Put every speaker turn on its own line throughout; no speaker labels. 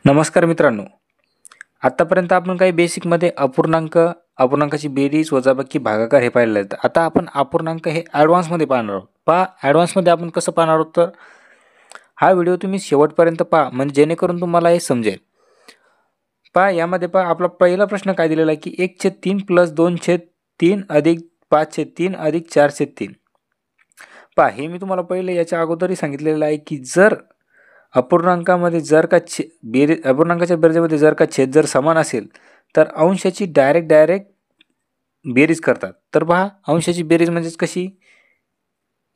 नमस्कार मित्रांनो, आत्तापर्यंत आपण काही बेसिकमध्ये अपूर्णांकाची बेरीज, वजाबाकी, भागाकार हे पाहिलेलं आहे. आता आपण अपूर्णांक हे ॲडव्हान्समध्ये पाहणार आहोत. ॲडव्हान्समध्ये आपण कसं पाहणार आहोत, तर हा व्हिडिओ तुम्ही शेवटपर्यंत पहा, म्हणजे जेणेकरून तुम्हाला हे समजेल. यामध्ये आपला पहिला प्रश्न काय दिलेला आहे की 1/3 + 2/3 अधिक 5/3 अधिक 4/3. हे मी तुम्हाला पहिले याच्या अगोदरही सांगितलेलं आहे की जर अपूर्णांकामध्ये जर का अपूर्णांकाच्या बेरजेमध्ये जर का छेद जर समान असेल तर अंशाची डायरेक्ट बेरीज करतात. तर अंशाची बेरीज म्हणजेच कशी,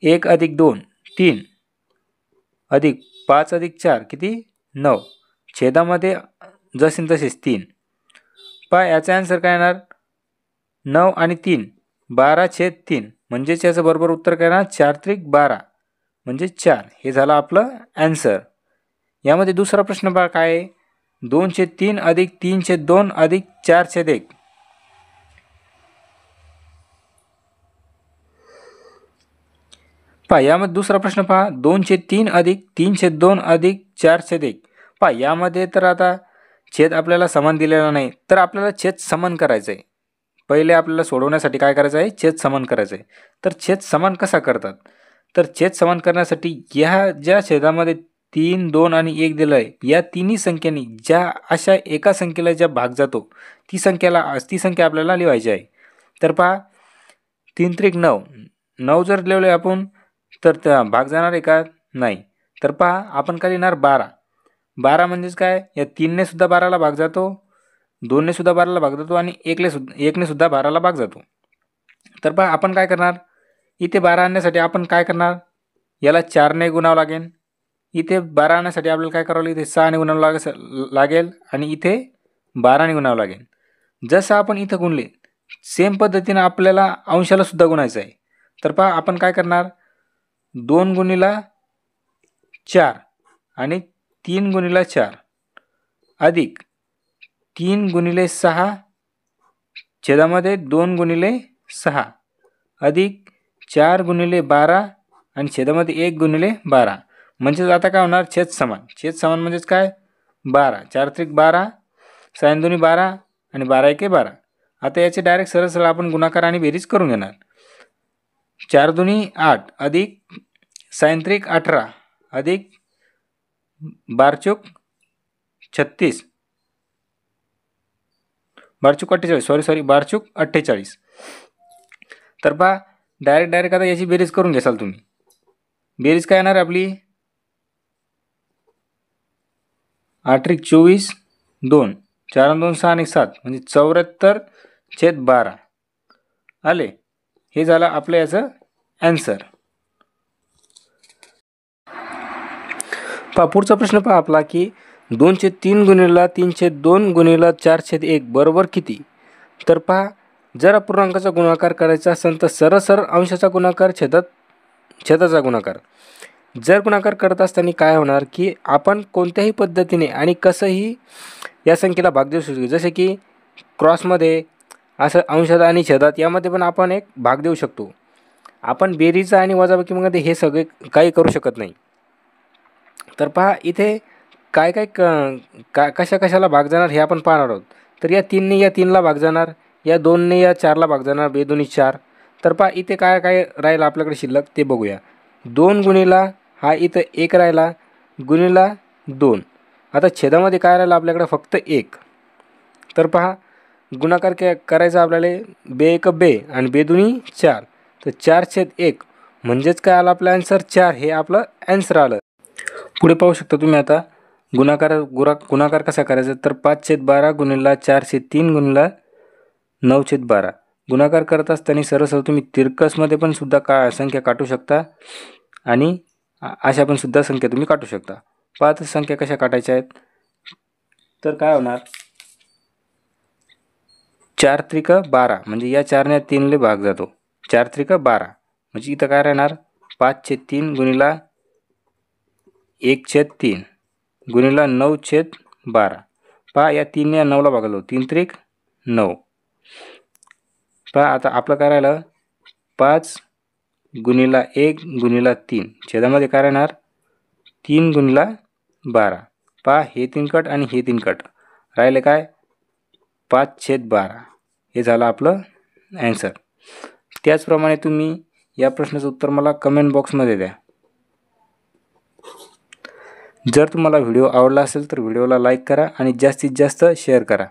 1 + 2 3 अधिक 5 अधिक 4 किती 9, छेदामध्ये जसे तसेच 3. याचा आन्सर काय येणार, 9 आणि 3 12/3, म्हणजेच याचं बरोबर उत्तर काय येणार 4×3 = 12 म्हणजे 4. हे झालं आपलं आन्सर. यामध्ये दुसरा प्रश्न काय आहे, 2/3 अधिक 3/2 अधिक 4/1. यामध्ये दुसरा प्रश्न 2/3 अधिक 3/2 अधिक 4/1. यामध्ये तर आता छेद आपल्याला समान दिलेला नाही, तर आपल्याला छेद समान करायचं आहे. पहिले आपल्याला सोडवण्यासाठी काय करायचं आहे, छेद समान करायचं आहे. तर छेद समान कसा करतात, तर छेद समान करण्यासाठी ह्या ज्या छेदामध्ये 3, 2 आणि 1 दिलं आहे, या तिन्ही संख्यांनी ज्या अशा एका संख्येला ज्या भाग जातो ती संख्या आपल्याला लिहायची आहे. तर 3×9 9 जर लिहिले आपण तर भाग जाणार आहे का, नाही. तर आपण काय लिहिणार 12 म्हणजेच काय, या 3ने सुद्धा 12ला भाग जातो, 2ने सुद्धा 12ला भाग जातो आणि 1ने सुद्धा 12ला भाग जातो. तर आपण काय करणार, इथे 12 आणण्यासाठी आपण काय करणार, याला 4ने गुणावं लागेल. इथे 12 आणण्यासाठी आपल्याला काय करावं लागेल, इथे 6ने गुणावं लागेल आणि इथे 12ने गुणावं लागेल. जसं आपण इथं गुणले सेम पद्धतीने आपल्याला अंशाला सुद्धा गुणायचं आहे. तर आपण काय करणार, 2 × 4 आणि 3 × 4 अधिक 3 × 6 छेदामध्ये 2 × 6 अधिक 4 × 12 आणि छेदामध्ये 1 × 12. म्हणजेच आता काय होणार, छेद समान म्हणजेच काय 12, 4×3 = 12, 6×2 = 12 आणि 12×1 = 12. आता याचे डायरेक्ट सरळ आपण गुणाकार आणि बेरीज करून घेणार. 4×2 = 8 अधिक 6×3 = 18 अधिक 12×4 = 36, 12×4 = 48. तर डायरेक्ट आता याची बेरीज करून घ्याल तुम्ही. बेरीज काय येणार आपली, 8×24 = 2, 4×2 = 6 आणि 7 म्हणजे 74/12 आले. हे झालं आपलं याचं आन्सर. पुढचा प्रश्न आपला की 2/3 × 3/2 × 4/1 बरोबर किती. तर जर अपूर्णांकाचा गुणाकार करायचा असेल तर सरळ अंशाचा गुणाकार छेदाचा गुणाकार. जर गुणाकार करत असताना काय होणार की आपण कोणत्याही पद्धतीने आणि कसंही या संख्येला भाग देऊ शकतो. जसे की क्रॉसमध्ये असं अंशात आणि छेदात यामध्ये पण आपण एक भाग देऊ शकतो. आपण बेरीज आणि वजाबाकीमध्ये हे सगळे काही करू शकत नाही. तर इथे काय कशाला भाग जाणार हे आपण पाहणार आहोत. तर या 3ने या 3ला भाग जाणार, या 2ने या 4ला भाग जाणार, 2×2 = 4. तर इथे काय राहिलं आपल्याकडे शिल्लक ते बघूया. 2 × हा इथं 1 राहिला गुणिला 2. आता छेदामध्ये काय राहिलं आपल्याकडे फक्त 1. तर गुणाकार करायचा आपल्याला 2×1 = 2 आणि 2×2 = 4. तर 4/1 म्हणजेच काय आलं आपलं आन्सर 4. हे आपलं आन्सर आलं. पुढे पाहू शकता तुम्ही आता गुणाकार कसा करायचा. तर 5/12 × 4/3 × 9/12. गुणाकार करत असताना सरळ तुम्ही तिरकसमध्ये पण सुद्धा संख्या काटू शकता आणि अशा पण सुद्धा संख्या तुम्ही काटू शकता. 5 संख्या कशा काटायच्या आहेत, तर काय होणार 4×3 = 12 म्हणजे या 4ने 3ले भाग जातो, 4×3 = 12 म्हणजे इथं काय राहणार 5/3 × 1/3 × 9/12. या 3ने या 9ला भागलो, 3×3 = 9. आता आपलं काय राहिलं 5 × 1 × 3 छेदामध्ये काय राहणार 3 × 12 पहा हे 3 कट आणि हे 3 कट राहिले काय 5/12 हे झालं आपलं ॲन्सर. त्याचप्रमाणे तुम्ही या प्रश्नाचं उत्तर मला कमेंट बॉक्समध्ये द्या. जर तुम्हाला व्हिडिओ आवडला असेल तर व्हिडिओला लाईक करा आणि जास्तीत जास्त शेअर करा.